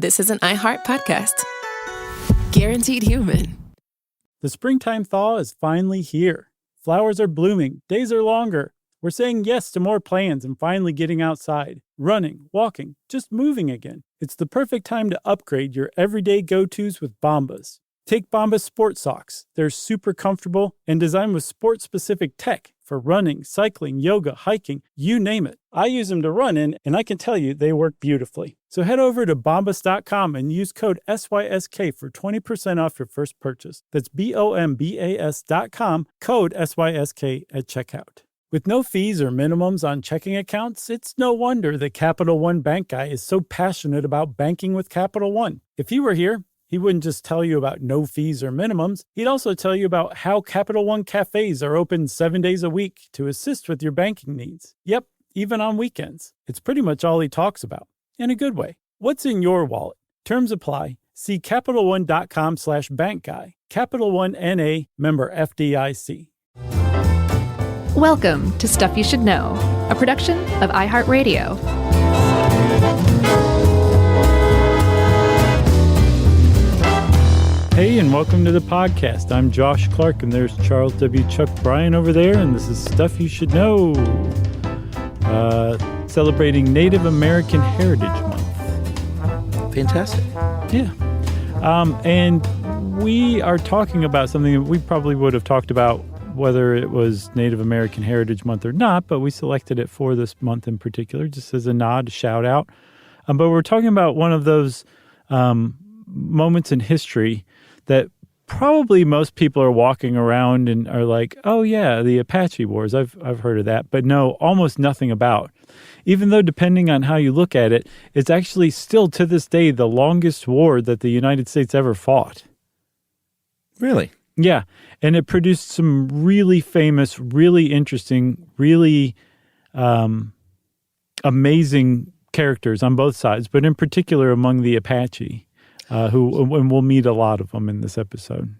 this is an iHeart podcast. Guaranteed human. The springtime thaw is finally here. Flowers are blooming. Days are longer. We're saying yes to more plans and finally getting outside, running, walking, just moving again. It's the perfect time to upgrade your everyday go-tos with Bombas. Take Bombas sport socks. They're super comfortable and designed with sport-specific tech for running, cycling, yoga, hiking, you name it. I use them to run in, and I can tell you they work beautifully. So head over to bombas.com and use code SYSK for 20% off your first purchase. That's BOMBAS.com, code SYSK at checkout. With no fees or minimums on checking accounts, it's no wonder that Capital One Bank Guy is so passionate about banking with Capital One. If he were here, he wouldn't just tell you about no fees or minimums. He'd also tell you about how Capital One cafes are open 7 days a week to assist with your banking needs. Yep, even on weekends. It's pretty much all he talks about, in a good way. What's in your wallet? Terms apply. See CapitalOne.com/bankguy. Capital One N.A., member FDIC. Welcome to Stuff You Should Know, a production of iHeartRadio. Hey, and welcome to the podcast. I'm Josh Clark, and there's Charles W. Chuck Bryan over there, and this is Stuff You Should Know, celebrating Native American Heritage Month. Fantastic. Yeah. And we are talking about something that we probably would have talked about whether it was Native American Heritage Month or not, but we selected it for this month in particular, just as a nod, shout out. But we're talking about one of those moments in history that probably most people are walking around and are like, oh yeah, the Apache Wars, I've heard of that, but know almost nothing about. Even though depending on how you look at it, it's actually still to this day the longest war that the United States ever fought. Really? Yeah, and it produced some really famous, really interesting, really amazing characters on both sides, but in particular among the Apache. And we'll meet a lot of them in this episode.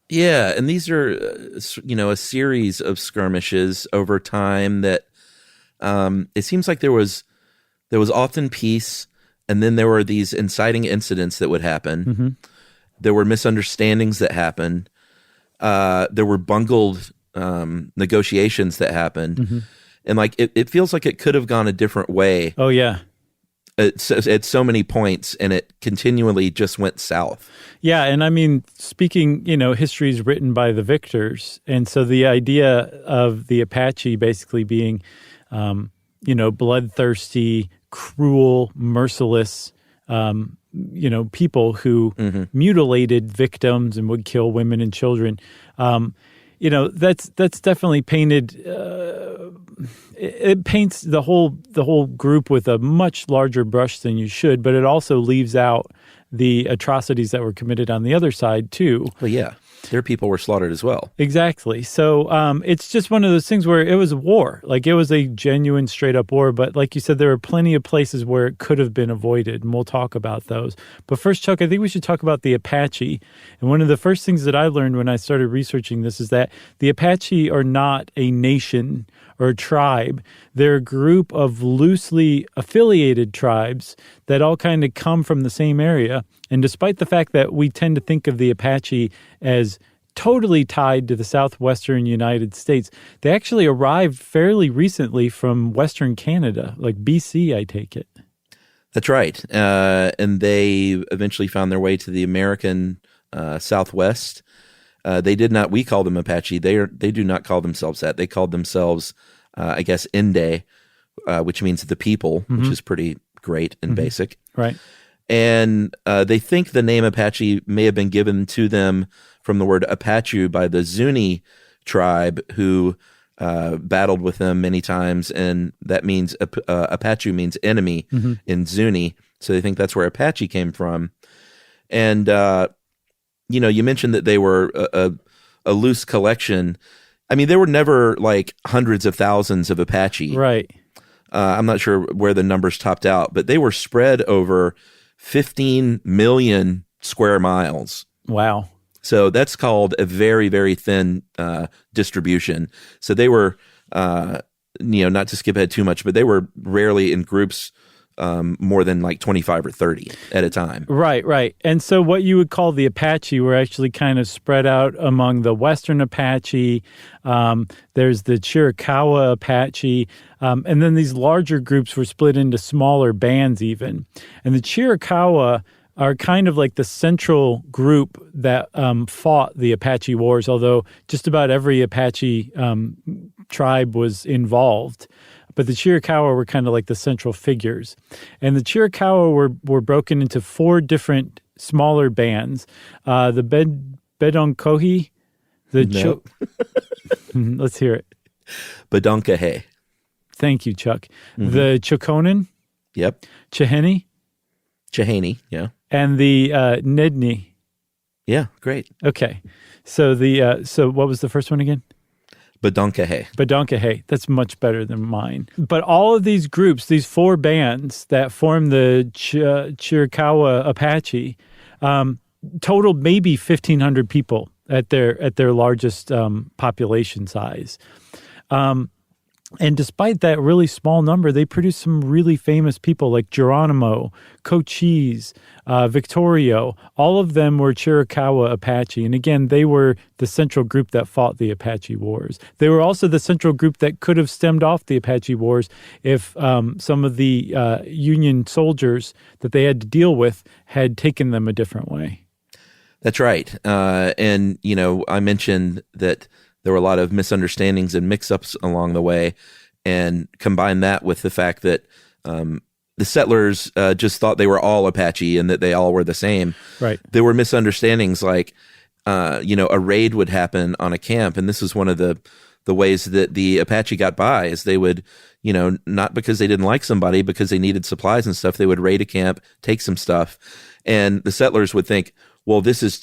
Yeah, and these are, a series of skirmishes over time that it seems like there was often peace, and then there were these inciting incidents that would happen. Mm-hmm. There were misunderstandings that happened. There were bungled negotiations that happened. Mm-hmm. And it feels like it could have gone a different way. Oh, yeah. At so many points, and it continually just went south. Yeah, and I mean, speaking, history is written by the victors, and so the idea of the Apache basically being, bloodthirsty, cruel, merciless, people who mutilated victims and would kill women and children. That's definitely painted. It paints the whole group with a much larger brush than you should, but it also leaves out the atrocities that were committed on the other side too. Well, yeah, their people were slaughtered as well. Exactly. So it's just one of those things where it was a war. Like, it was a genuine, straight-up war. But like you said, there are plenty of places where it could have been avoided, and we'll talk about those. But first, Chuck, I think we should talk about the Apache. And one of the first things that I learned when I started researching this is that the Apache are not a nation or a tribe. They're a group of loosely affiliated tribes that all kind of come from the same area. And despite the fact that we tend to think of the Apache as totally tied to the southwestern United States, they actually arrived fairly recently from Western Canada, like BC, I take it. That's right. And they eventually found their way to the American Southwest. They did not, we call them Apache. They do not call themselves that. They called themselves, I guess, Inde, which means the people, which is pretty great and basic. Right. And they think the name Apache may have been given to them from the word Apache by the Zuni tribe, who battled with them many times, and that means Apache means enemy in Zuni. So they think that's where Apache came from. And you mentioned that they were a loose collection. I mean, there were never like hundreds of thousands of Apache. Right. I'm not sure where the numbers topped out, but they were spread over 15 million square miles. Wow. So that's called a very, very thin distribution. So they were, not to skip ahead too much, but they were rarely in groups more than like 25 or 30 at a time. Right. And so what you would call the Apache were actually kind of spread out among the Western Apache. There's the Chiricahua Apache. And then these larger groups were split into smaller bands even. And the Chiricahua are kind of like the central group that fought the Apache Wars, although just about every Apache tribe was involved. But the Chiricahua were kind of like the central figures. And the Chiricahua were broken into 4 different smaller bands. The Bedonkohe, Nope. Let's hear it. Bedonkohe. Thank you, Chuck. The Chokonen. Yep. Chehenne. Yeah. And the Nedni. Yeah, great. Okay. So so what was the first one again? Bedonkohe. That's much better than mine. But all of these groups, these 4 bands that form the Chiricahua Apache, totaled maybe 1,500 people at their largest population size. And despite that really small number, they produced some really famous people like Geronimo, Cochise, Victorio. All of them were Chiricahua Apache. And again, they were the central group that fought the Apache Wars. They were also the central group that could have stemmed off the Apache Wars if some of the Union soldiers that they had to deal with had taken them a different way. That's right. And, I mentioned that there were a lot of misunderstandings and mix-ups along the way, and combine that with the fact that the settlers just thought they were all Apache and that they all were the same. Right. There were misunderstandings like, a raid would happen on a camp, and this is one of the ways that the Apache got by is they would, not because they didn't like somebody, because they needed supplies and stuff, they would raid a camp, take some stuff, and the settlers would think, well, this is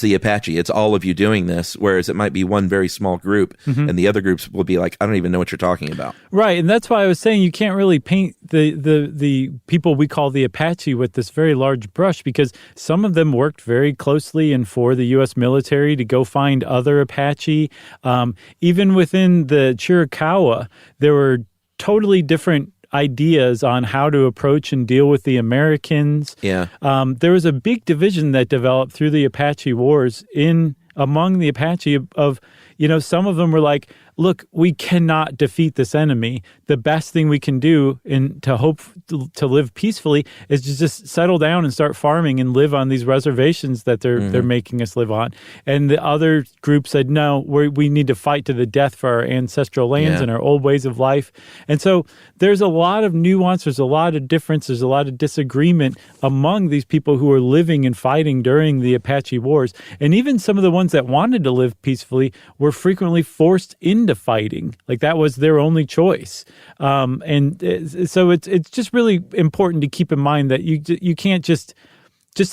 the Apache. It's all of you doing this, whereas it might be one very small group, and the other groups will be like, I don't even know what you're talking about. Right, and that's why I was saying you can't really paint the people we call the Apache with this very large brush, because some of them worked very closely and for the U.S. military to go find other Apache. Even within the Chiricahua, there were totally different ideas on how to approach and deal with the Americans. Yeah. There was a big division that developed through the Apache Wars among the Apache of, some of them were like, look, we cannot defeat this enemy. The best thing we can do to hope to live peacefully is to just settle down and start farming and live on these reservations that they're making us live on. And the other group said, no, we need to fight to the death for our ancestral lands and our old ways of life. And so there's a lot of nuance, there's a lot of difference, there's a lot of disagreement among these people who are living and fighting during the Apache Wars. And even some of the ones that wanted to live peacefully were frequently forced into fighting. Like that was their only choice. And so it's just really important to keep in mind that you can't just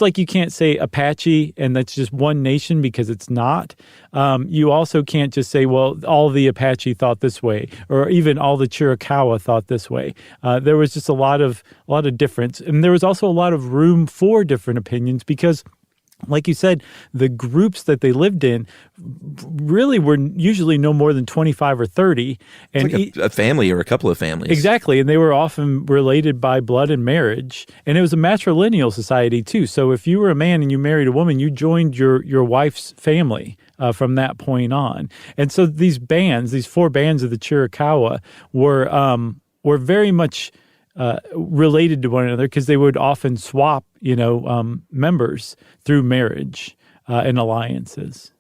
like you can't say Apache and that's just one nation, because it's not. You also can't just say, well, all the Apache thought this way, or even all the Chiricahua thought this way. There was just a lot of difference, and there was also a lot of room for different opinions, because like you said, the groups that they lived in really were usually no more than 25 or 30. And like a family or a couple of families. Exactly. And they were often related by blood and marriage. And it was a matrilineal society, too. So if you were a man and you married a woman, you joined your wife's family from that point on. And so these 4 bands of the Chiricahua were very much related to one another, because they would often swap, members through marriage and alliances.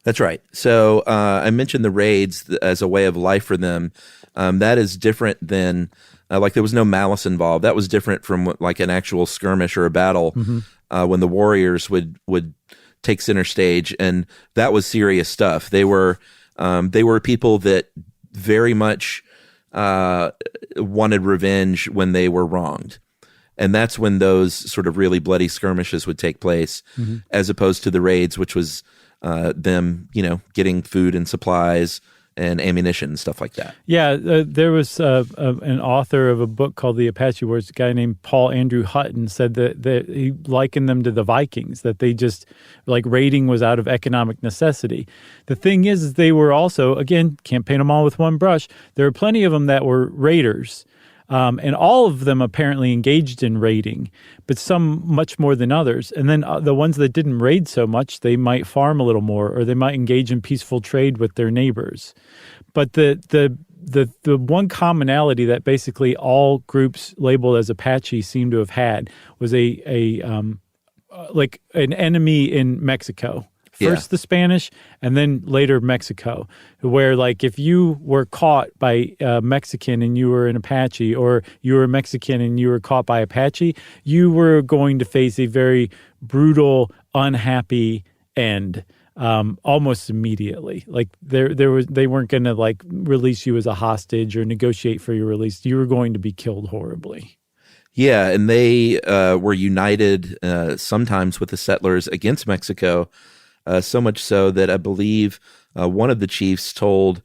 That's right. So I mentioned the raids as a way of life for them. That is different than, like there was no malice involved. That was different from like an actual skirmish or a battle when the warriors would take center stage, and that was serious stuff. They were people that very much wanted revenge when they were wronged. And that's when those sort of really bloody skirmishes would take place, as opposed to the raids, which was them, getting food and supplies and ammunition and stuff like that. Yeah, there was an author of a book called The Apache Wars, a guy named Paul Andrew Hutton, said that he likened them to the Vikings, that they just, like, raiding was out of economic necessity. The thing is they were also, again, can't paint them all with one brush, there were plenty of them that were raiders. And all of them apparently engaged in raiding, but some much more than others. And then the ones that didn't raid so much, they might farm a little more, or they might engage in peaceful trade with their neighbors. But the one commonality that basically all groups labeled as Apache seem to have had was like an enemy in Mexico. First the Spanish, and then later Mexico, where like if you were caught by a Mexican and you were an Apache, or you were Mexican and you were caught by Apache, you were going to face a very brutal, unhappy end. Almost immediately. Like they weren't going to like release you as a hostage or negotiate for your release. You were going to be killed horribly. Yeah, and they were united sometimes with the settlers against Mexico, so much so that I believe one of the chiefs told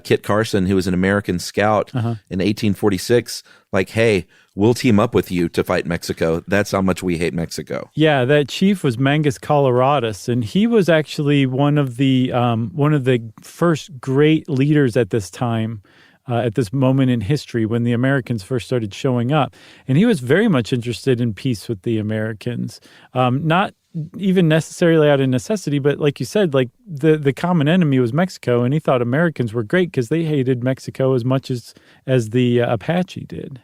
Kit Carson, who was an American scout in 1846, like, hey, we'll team up with you to fight Mexico. That's how much we hate Mexico. Yeah, that chief was Mangus Coloradus, and he was actually one of the first great leaders at this time, at this moment in history when the Americans first started showing up. And he was very much interested in peace with the Americans, not even necessarily out of necessity, but like you said, like the common enemy was Mexico, and he thought Americans were great because they hated Mexico as much as the Apache did.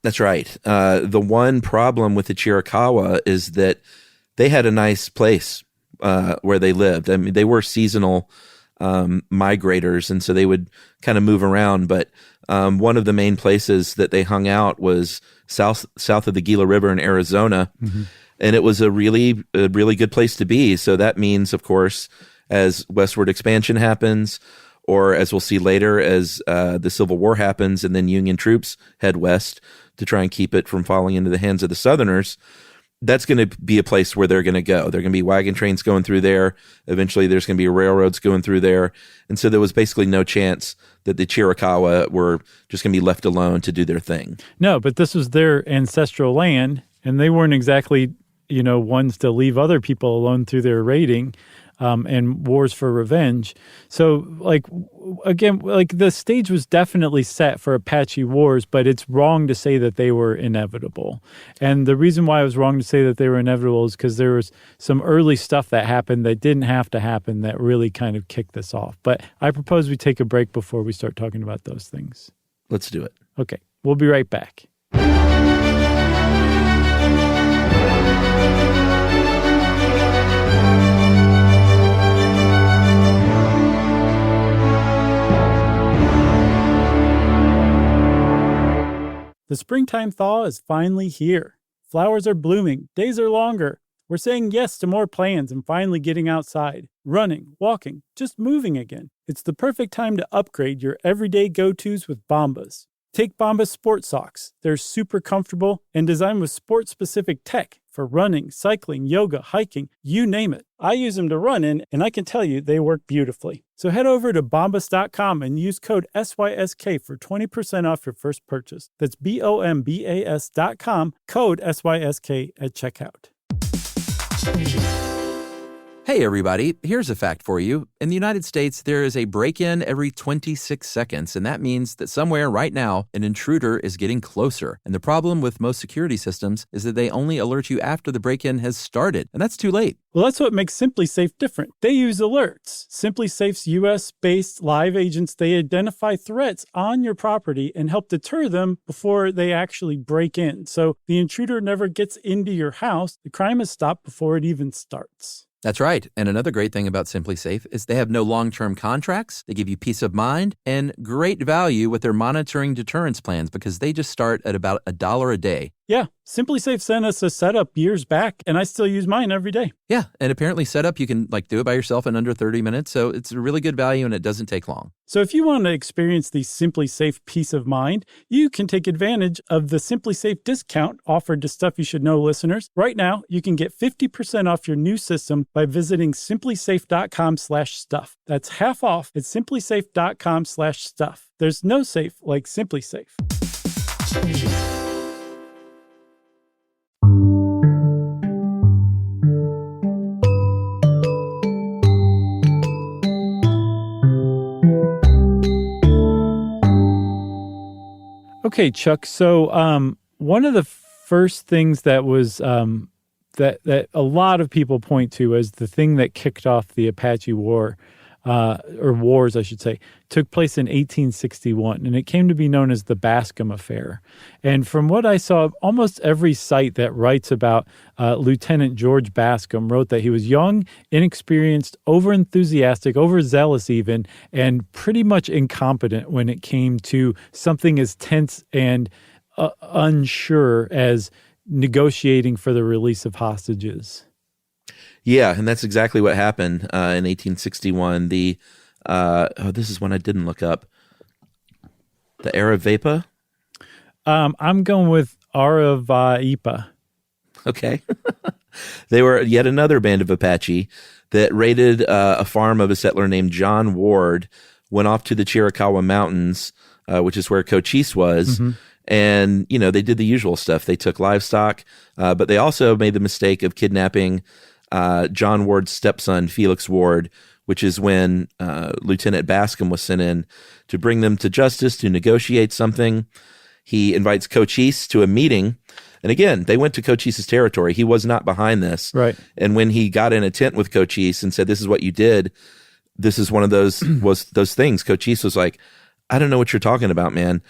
That's right. The one problem with the Chiricahua is that they had a nice place where they lived. I mean, they were seasonal migrators, and so they would kind of move around. But one of the main places that they hung out was south of the Gila River in Arizona, and it was a really good place to be. So that means, of course, as westward expansion happens, or as we'll see later, as the Civil War happens, and then Union troops head west to try and keep it from falling into the hands of the Southerners, that's going to be a place where they're going to go. There are going to be wagon trains going through there. Eventually, there's going to be railroads going through there. And so there was basically no chance that the Chiricahua were just going to be left alone to do their thing. No, but this was their ancestral land, and they weren't exactly, ones to leave other people alone through their raiding and wars for revenge. So, the stage was definitely set for Apache Wars, but it's wrong to say that they were inevitable. And the reason why it was wrong to say that they were inevitable is because there was some early stuff that happened that didn't have to happen that really kind of kicked this off. But I propose we take a break before we start talking about those things. Let's do it. Okay, we'll be right back. The springtime thaw is finally here. Flowers are blooming, days are longer. We're saying yes to more plans and finally getting outside, running, walking, just moving again. It's the perfect time to upgrade your everyday go-tos with Bombas. Take Bombas sport socks. They're super comfortable and designed with sport-specific tech for running, cycling, yoga, hiking, you name it. I use them to run in, and I can tell you they work beautifully. So head over to bombas.com and use code SYSK for 20% off your first purchase. That's BOMBAS.com, code SYSK at checkout. Hey everybody, here's a fact for you. In the United States, there is a break-in every 26 seconds, and that means that somewhere right now, an intruder is getting closer. And the problem with most security systems is that they only alert you after the break-in has started, and that's too late. Well, that's what makes SimpliSafe different. They use alerts. SimpliSafe's US-based live agents, they identify threats on your property and help deter them before they actually break in. So the intruder never gets into your house. The crime is stopped before it even starts. That's right. And another great thing about SimpliSafe is they have no long-term contracts. They give you peace of mind and great value with their monitoring deterrence plans because they just start at about $1 a day. Yeah, SimpliSafe sent us a setup years back, and I still use mine every day. Yeah, and apparently setup, you can do it by yourself in under 30 minutes, so it's a really good value and it doesn't take long. So if you want to experience the SimpliSafe peace of mind, you can take advantage of the SimpliSafe discount offered to Stuff You Should Know listeners. Right now, you can get 50% off your new system by visiting simplisafe.com/stuff. That's half off at simplisafe.com/stuff. There's no safe like SimpliSafe. Okay, Chuck. So one of the first things that was that a lot of people point to as the thing that kicked off the Apache War, or wars, I should say, took place in 1861, and it came to be known as the Bascom Affair. And from what I saw, almost every site that writes about Lieutenant George Bascom wrote that he was young, inexperienced, overenthusiastic, overzealous even, and pretty much incompetent when it came to something as tense and unsure as negotiating for the release of hostages. Yeah, and that's exactly what happened in 1861. This is one I didn't look up. The Aravaipa? I'm going with Aravaipa. Okay. They were yet another band of Apache that raided a farm of a settler named John Ward, went off to the Chiricahua Mountains, which is where Cochise was, and, they did the usual stuff. They took livestock, but they also made the mistake of kidnapping John Ward's stepson, Felix Ward, which is when Lieutenant Bascom was sent in to bring them to justice, to negotiate something. He invites Cochise to a meeting. And again, they went to Cochise's territory. He was not behind this. Right. And when he got in a tent with Cochise and said, "This is what you did," this is one of those things. Cochise was like, "I don't know what you're talking about, man.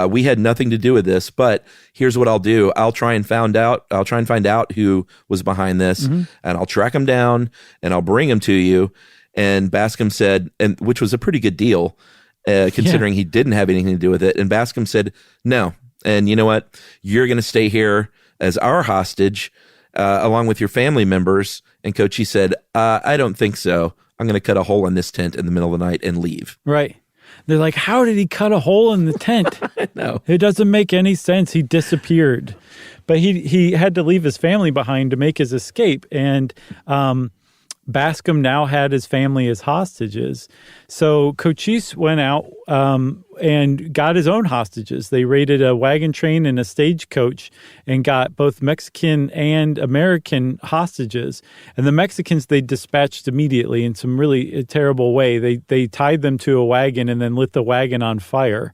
We had nothing to do with this, but here's what I'll do. I'll try and find out who was behind this, and I'll track him down, and I'll bring him to you." And Bascom said, and which was a pretty good deal, considering he didn't have anything to do with it. And Bascom said, "No. And you know what? You're going to stay here as our hostage, along with your family members." And Cochise said, "I don't think so. I'm going to cut a hole in this tent in the middle of the night and leave." Right. They're like, how did he cut a hole in the tent? No. It doesn't make any sense. He disappeared. But he had to leave his family behind to make his escape. And Bascom now had his family as hostages. So Cochise went out and got his own hostages. They raided a wagon train and a stagecoach and got both Mexican and American hostages. And the Mexicans they dispatched immediately in some really terrible way. They tied them to a wagon and then lit the wagon on fire.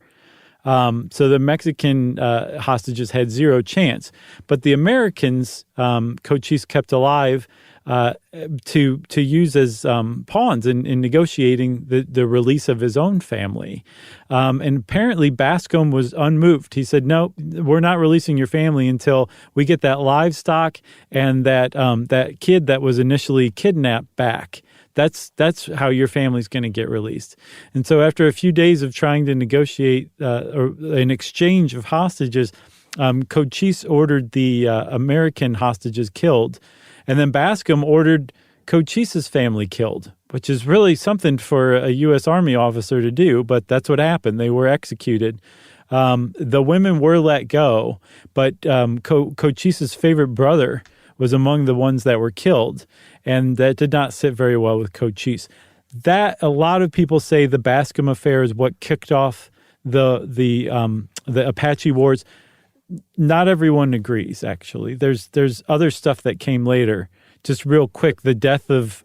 So the Mexican hostages had zero chance. But the Americans, Cochise kept alive to use as pawns in negotiating the release of his own family. And apparently Bascom was unmoved. He said, "No, we're not releasing your family until we get that livestock and that kid that was initially kidnapped back. That's how your family's going to get released." And so after a few days of trying to negotiate an exchange of hostages, Cochise ordered the American hostages killed. And then Bascom ordered Cochise's family killed, which is really something for a U.S. Army officer to do, but that's what happened. They were executed. The women were let go, but Cochise's favorite brother was among the ones that were killed, and that did not sit very well with Cochise. That, a lot of people say the Bascom Affair is what kicked off the Apache Wars. Not everyone agrees, actually. There's other stuff that came later. Just real quick, the death of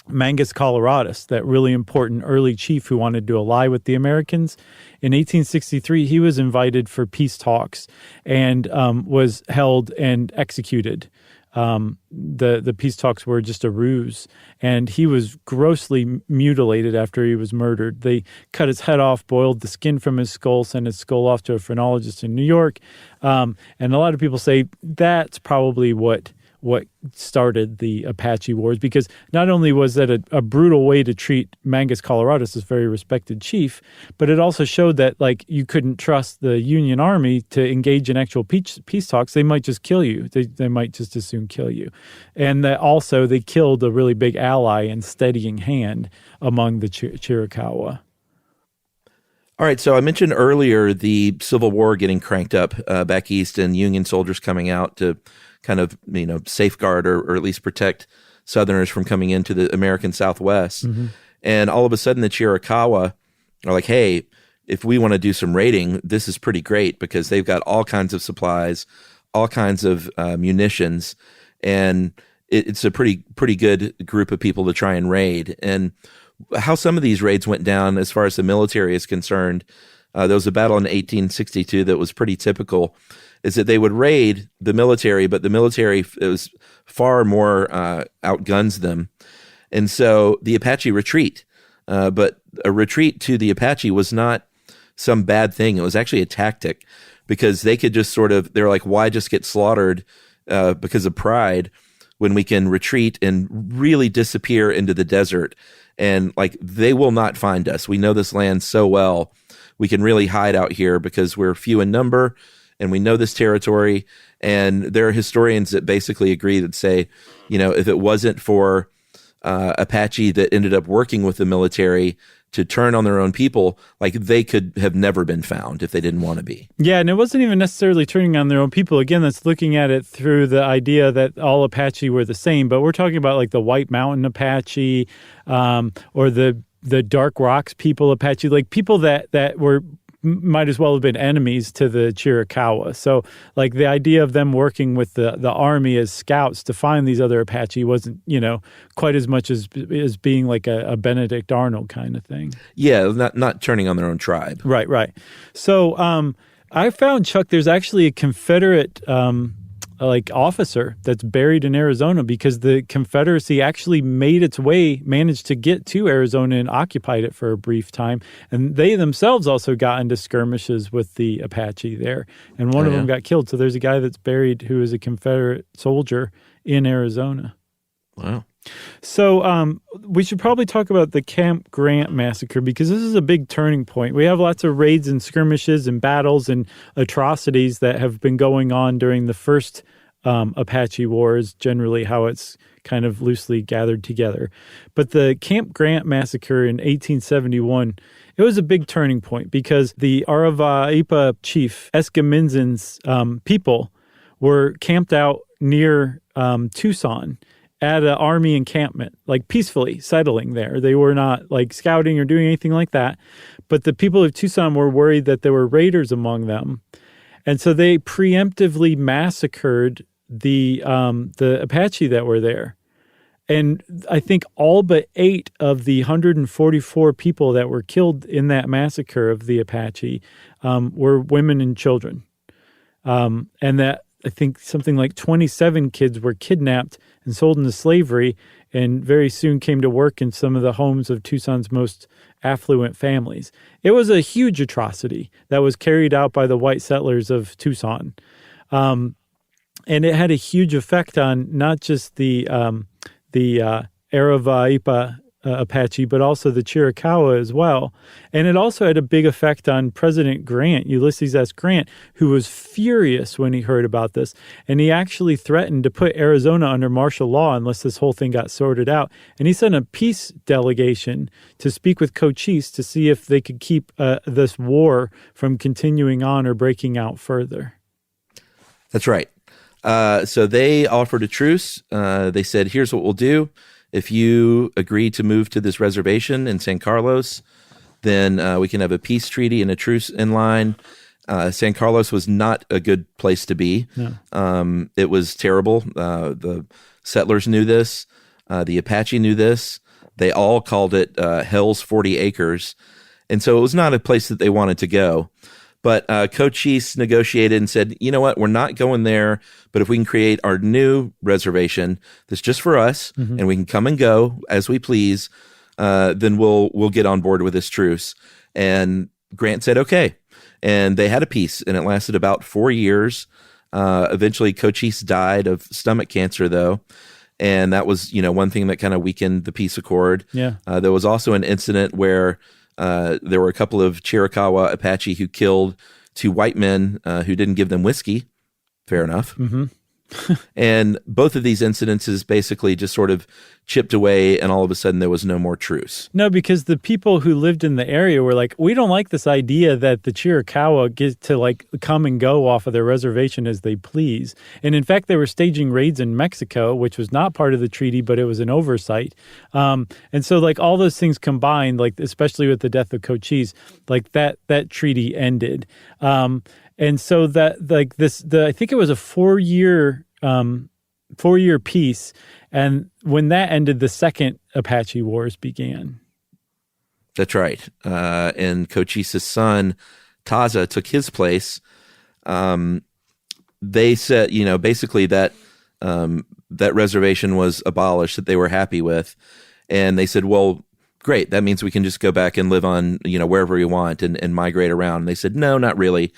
Mangus Coloradus, that really important early chief who wanted to ally with the Americans. In 1863, he was invited for peace talks and was held and executed. The peace talks were just a ruse, and he was grossly mutilated after he was murdered. They cut his head off, boiled the skin from his skull, sent his skull off to a phrenologist in New York. And a lot of people say that's probably what started the Apache Wars, because not only was that a brutal way to treat Mangus Coloradus, this very respected chief, but it also showed that you couldn't trust the Union Army to engage in actual peace talks. They might just kill you. They might just as soon kill you. And that also they killed a really big ally and steadying hand among the Chiricahua. All right, so I mentioned earlier the Civil War getting cranked up back east and Union soldiers coming out to kind of, safeguard or at least protect Southerners from coming into the American Southwest. Mm-hmm. And all of a sudden the Chiricahua are like, hey, if we want to do some raiding, this is pretty great because they've got all kinds of supplies, all kinds of munitions, and it's a pretty good group of people to try and raid. And how some of these raids went down as far as the military is concerned, There was a battle in 1862 that was pretty typical, is that they would raid the military, but the military it was far more outguns them. And so the Apache retreat. But a retreat to the Apache was not some bad thing. It was actually a tactic, because they could just they're like, why just get slaughtered because of pride when we can retreat and really disappear into the desert? And like, they will not find us. We know this land so well. We can really hide out here because we're few in number and we know this territory. And there are historians that basically agree that say, if it wasn't for Apache that ended up working with the military to turn on their own people, like, they could have never been found if they didn't want to be. Yeah, and it wasn't even necessarily turning on their own people. Again, that's looking at it through the idea that all Apache were the same. But we're talking about like the White Mountain Apache, or the Dark Rocks people Apache, like people that were might as well have been enemies to the Chiricahua. So like the idea of them working with the army as scouts to find these other Apache wasn't, quite as much as being like a Benedict Arnold kind of thing. Yeah, not turning on their own tribe. Right. So I found, Chuck, there's actually a Confederate officer that's buried in Arizona because the Confederacy actually managed to get to Arizona and occupied it for a brief time. And they themselves also got into skirmishes with the Apache there. And one of them got killed. So there's a guy that's buried who is a Confederate soldier in Arizona. Wow. So we should probably talk about the Camp Grant massacre, because this is a big turning point. We have lots of raids and skirmishes and battles and atrocities that have been going on during the first Apache Wars, generally how it's kind of loosely gathered together. But the Camp Grant massacre in 1871, it was a big turning point because the Aravaipa chief, Escaminzan's people, were camped out near Tucson at an army encampment, like peacefully settling there. They were not like scouting or doing anything like that. But the people of Tucson were worried that there were raiders among them. And so they preemptively massacred the Apache that were there. And I think all but 8 of the 144 people that were killed in that massacre of the Apache were women and children. And that I think something like 27 kids were kidnapped and sold into slavery, and very soon came to work in some of the homes of Tucson's most affluent families. It was a huge atrocity that was carried out by the white settlers of Tucson. And it had a huge effect on not just the Aravaipa Apache, but also the Chiricahua as well. And it also had a big effect on President Grant, Ulysses S. Grant, who was furious when he heard about this. And he actually threatened to put Arizona under martial law unless this whole thing got sorted out. And he sent a peace delegation to speak with Cochise to see if they could keep this war from continuing on or breaking out further. That's right. So they offered a truce. They said, here's what we'll do. If you agree to move to this reservation in San Carlos, then we can have a peace treaty and a truce in line. San Carlos was not a good place to be. No. It was terrible. The settlers knew this. The Apache knew this. They all called it Hell's 40 Acres. And so it was not a place that they wanted to go. But Cochise negotiated and said, you know what, we're not going there, but if we can create our new reservation that's just for us, and we can come and go as we please, then we'll get on board with this truce. And Grant said, okay. And they had a peace, and it lasted about 4 years. Eventually, Cochise died of stomach cancer, though. And that was, one thing that kind of weakened the peace accord. Yeah. There was also an incident where there were a couple of Chiricahua Apache who killed 2 white men who didn't give them whiskey. Fair enough. And both of these incidences basically just sort of chipped away, and all of a sudden there was no more truce. No, because the people who lived in the area were like, we don't like this idea that the Chiricahua get to like come and go off of their reservation as they please. And in fact, they were staging raids in Mexico, which was not part of the treaty, but it was an oversight. And so like all those things combined, like especially with the death of Cochise, like that treaty ended. And so that like I think it was a 4-year peace, and when that ended, the second Apache Wars began. That's right. And Cochise's son, Taza, took his place. They said, basically that that reservation was abolished, that they were happy with. And they said, well, great. That means we can just go back and live on, wherever we want and migrate around. And they said, no, not really.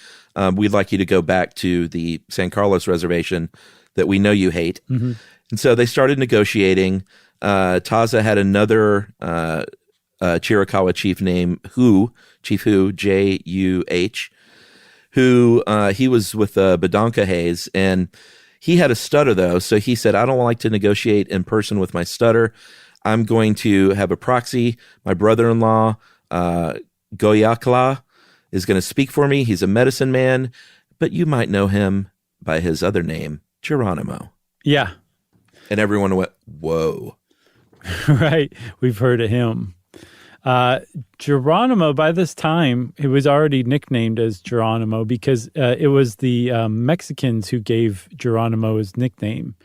We'd like you to go back to the San Carlos reservation that we know you hate. Mm-hmm. And so they started negotiating. Taza had another Chiricahua chief named Chief Hu, Juh, who he was with Badonkahays, and he had a stutter though. So he said, I don't like to negotiate in person with my stutter. I'm going to have a proxy. My brother-in-law, Goyakla, is going to speak for me. He's a medicine man, but you might know him by his other name, Geronimo. Yeah. And everyone went, whoa. Right. We've heard of him. Geronimo, by this time, it was already nicknamed as Geronimo because it was the Mexicans who gave Geronimo his nickname.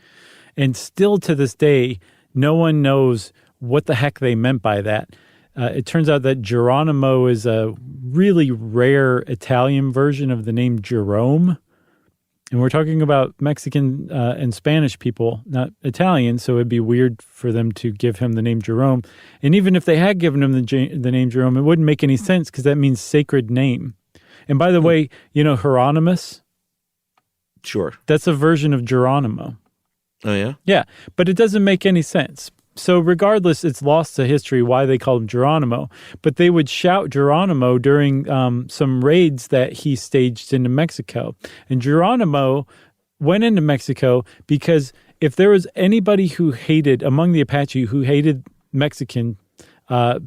And still to this day, no one knows what the heck they meant by that. It turns out that Geronimo is a really rare Italian version of the name Jerome. And we're talking about Mexican and Spanish people, not Italian, so it'd be weird for them to give him the name Jerome. And even if they had given him the name Jerome, it wouldn't make any sense because that means sacred name. And by the way, Hieronymus? Sure. That's a version of Geronimo. Oh, yeah? Yeah, but it doesn't make any sense. So regardless, it's lost to history why they called him Geronimo. But they would shout Geronimo during some raids that he staged into Mexico. And Geronimo went into Mexico because if there was anybody who hated, among the Apache, who hated Mexican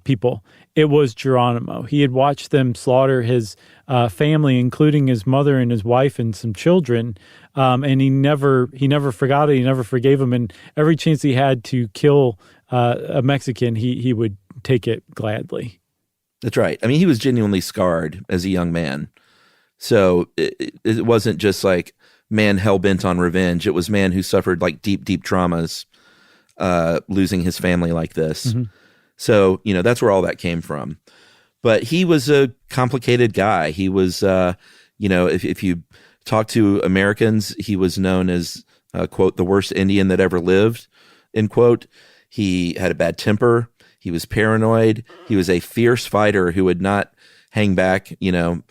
people, it was Geronimo. He had watched them slaughter his family, including his mother and his wife and some children, and he never forgot it. He never forgave them, and every chance he had to kill a Mexican, he would take it gladly. That's right. I mean, he was genuinely scarred as a young man. So it wasn't just like man hell-bent on revenge. It was man who suffered like deep, deep traumas, losing his family like this. Mm-hmm. So, that's where all that came from. But he was a complicated guy. He was, if you talk to Americans, he was known as, quote, the worst Indian that ever lived, end quote. He had a bad temper. He was paranoid. He was a fierce fighter who would not hang back, and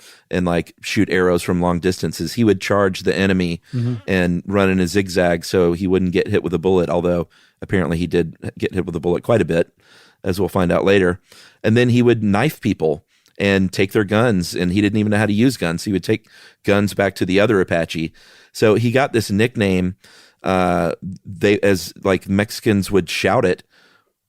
like shoot arrows from long distances. He would charge the enemy and run in a zigzag so he wouldn't get hit with a bullet, although apparently he did get hit with a bullet quite a bit, as we'll find out later. And then he would knife people and take their guns, and he didn't even know how to use guns. He would take guns back to the other Apache. So he got this nickname, as like Mexicans would shout it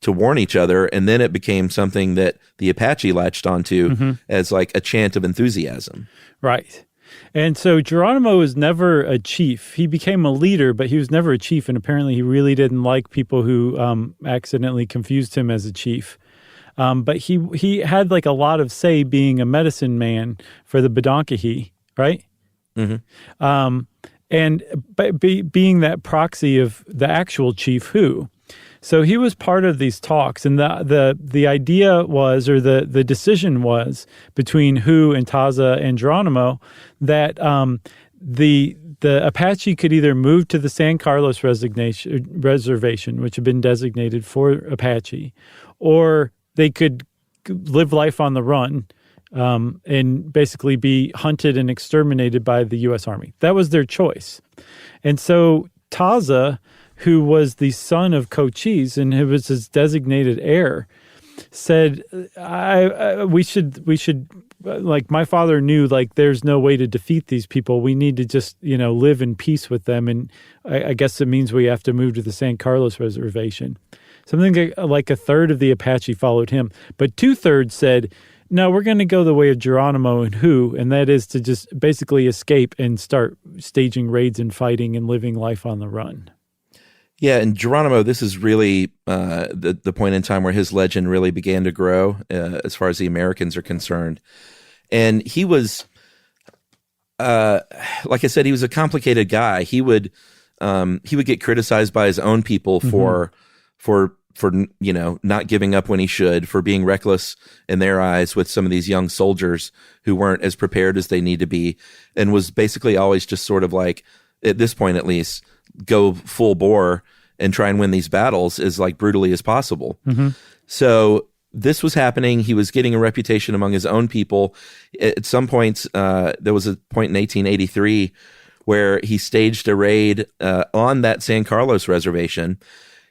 to warn each other, and then it became something that the Apache latched onto as like a chant of enthusiasm. Right. And so Geronimo was never a chief. He became a leader, but he was never a chief, and apparently he really didn't like people who accidentally confused him as a chief. But he had like a lot of say being a medicine man for the Badonkahi, right? Mm-hmm. And being that proxy of the actual chief Hu. So he was part of these talks, and the idea was, or the decision was, between Hu and Taza and Geronimo, that the Apache could either move to the San Carlos reservation, which had been designated for Apache, or they could live life on the run and basically be hunted and exterminated by the U.S. Army. That was their choice. And so Taza, who was the son of Cochise and who was his designated heir, said, we should, like, my father knew, like, there's no way to defeat these people. We need to just, live in peace with them. And I guess it means we have to move to the San Carlos reservation. Something like a third of the Apache followed him, but 2/3 said, no, we're going to go the way of Geronimo and Hu, and that is to just basically escape and start staging raids and fighting and living life on the run. Yeah, and Geronimo, this is really the point in time where his legend really began to grow as far as the Americans are concerned. And he was, like I said, he was a complicated guy. He would get criticized by his own people for for, not giving up when he should, for being reckless in their eyes with some of these young soldiers who weren't as prepared as they need to be, and was basically always just sort of like, at this point at least, go full bore and try and win these battles as like brutally as possible. Mm-hmm. So this was happening. He was getting a reputation among his own people. At some points, there was a point in 1883 where he staged a raid on that San Carlos reservation,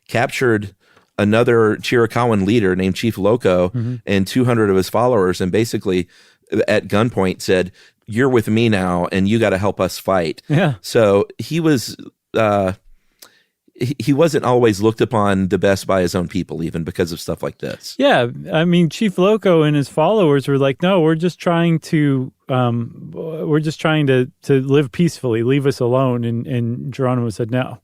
captured another Chiricahuan leader named Chief Loco and 200 of his followers, and basically at gunpoint said, "You're with me now, and you got to help us fight." Yeah. So he was he wasn't always looked upon the best by his own people, even because of stuff like this. Yeah, I mean, Chief Loco and his followers were like, "No, we're just trying to live peacefully. Leave us alone." And Geronimo said no.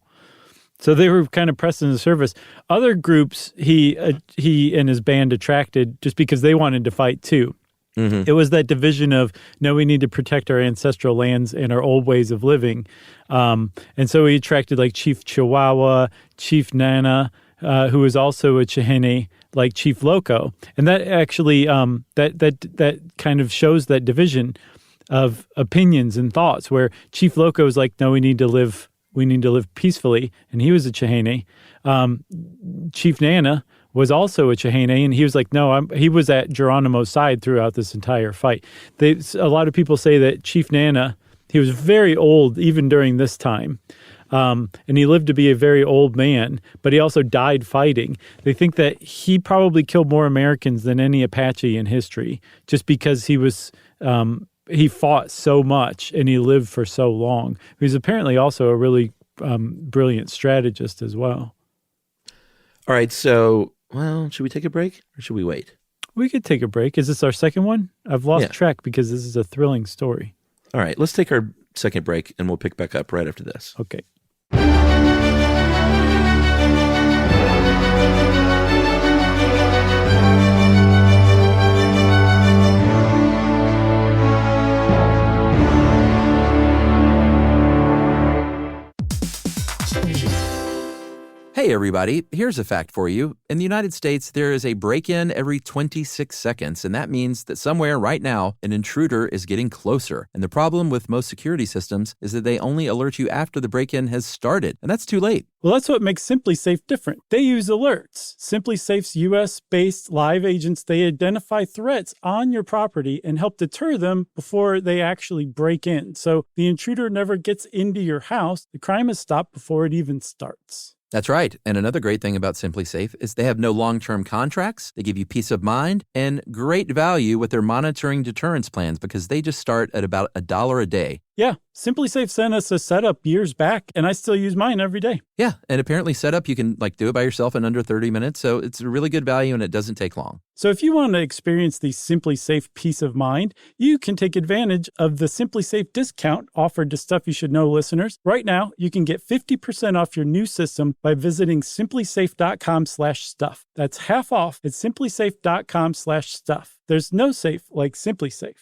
So they were kind of pressed into service. Other groups he and his band attracted just because they wanted to fight too. Mm-hmm. It was that division of, no, we need to protect our ancestral lands and our old ways of living. And so he attracted like Chief Chihuahua, Chief Nana, who was also a Chihene, like Chief Loco. And that actually, that kind of shows that division of opinions and thoughts, where Chief Loco is like, no, we need to live peacefully. And he was a Chihene. Chief Nana was also a Chihene, and he was like, no, he was at Geronimo's side throughout this entire fight. A lot of people say that Chief Nana, he was very old even during this time, and he lived to be a very old man, but he also died fighting. They think that he probably killed more Americans than any Apache in history, just because he fought so much and he lived for so long. He was apparently also a really brilliant strategist as well. All right, so, should we take a break or should we wait? We could take a break. Is this our second one? I've lost track because this is a thrilling story. All right, let's take our second break and we'll pick back up right after this. Okay. Hey, everybody, here's a fact for you. In the United States, there is a break-in every 26 seconds, and that means that somewhere right now, an intruder is getting closer. And the problem with most security systems is that they only alert you after the break-in has started, and that's too late. Well, that's what makes SimpliSafe different. They use alerts. SimpliSafe's U.S.-based live agents, they identify threats on your property and help deter them before they actually break in. So the intruder never gets into your house. The crime is stopped before it even starts. That's right. And another great thing about SimpliSafe is they have no long-term contracts. They give you peace of mind and great value with their monitoring deterrence plans, because they just start at about $1 a day. Yeah, SimpliSafe sent us a setup years back, and I still use mine every day. Yeah, and apparently setup, you can do it by yourself in under 30 minutes, so it's a really good value and it doesn't take long. So if you want to experience the SimpliSafe peace of mind, you can take advantage of the SimpliSafe discount offered to Stuff You Should Know listeners. Right now, you can get 50% off your new system by visiting simplisafe.com/stuff. That's half off at simplisafe.com/stuff. There's no safe like SimpliSafe.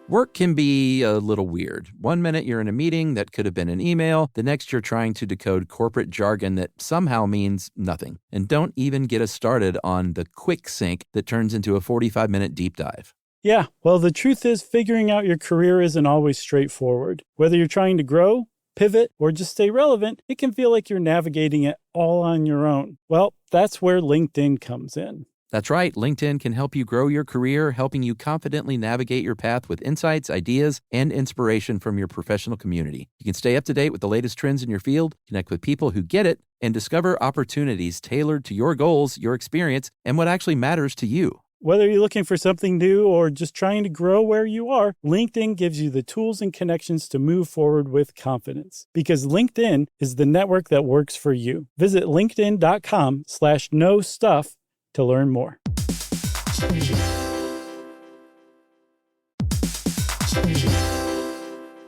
Work can be a little weird. One minute you're in a meeting that could have been an email. The next you're trying to decode corporate jargon that somehow means nothing. And don't even get us started on the quick sync that turns into a 45-minute deep dive. Yeah, well, the truth is figuring out your career isn't always straightforward. Whether you're trying to grow, pivot, or just stay relevant, it can feel like you're navigating it all on your own. Well, that's where LinkedIn comes in. That's right. LinkedIn can help you grow your career, helping you confidently navigate your path with insights, ideas, and inspiration from your professional community. You can stay up to date with the latest trends in your field, connect with people who get it, and discover opportunities tailored to your goals, your experience, and what actually matters to you. Whether you're looking for something new or just trying to grow where you are, LinkedIn gives you the tools and connections to move forward with confidence. Because LinkedIn is the network that works for you. Visit linkedin.com/knowstuff to learn more.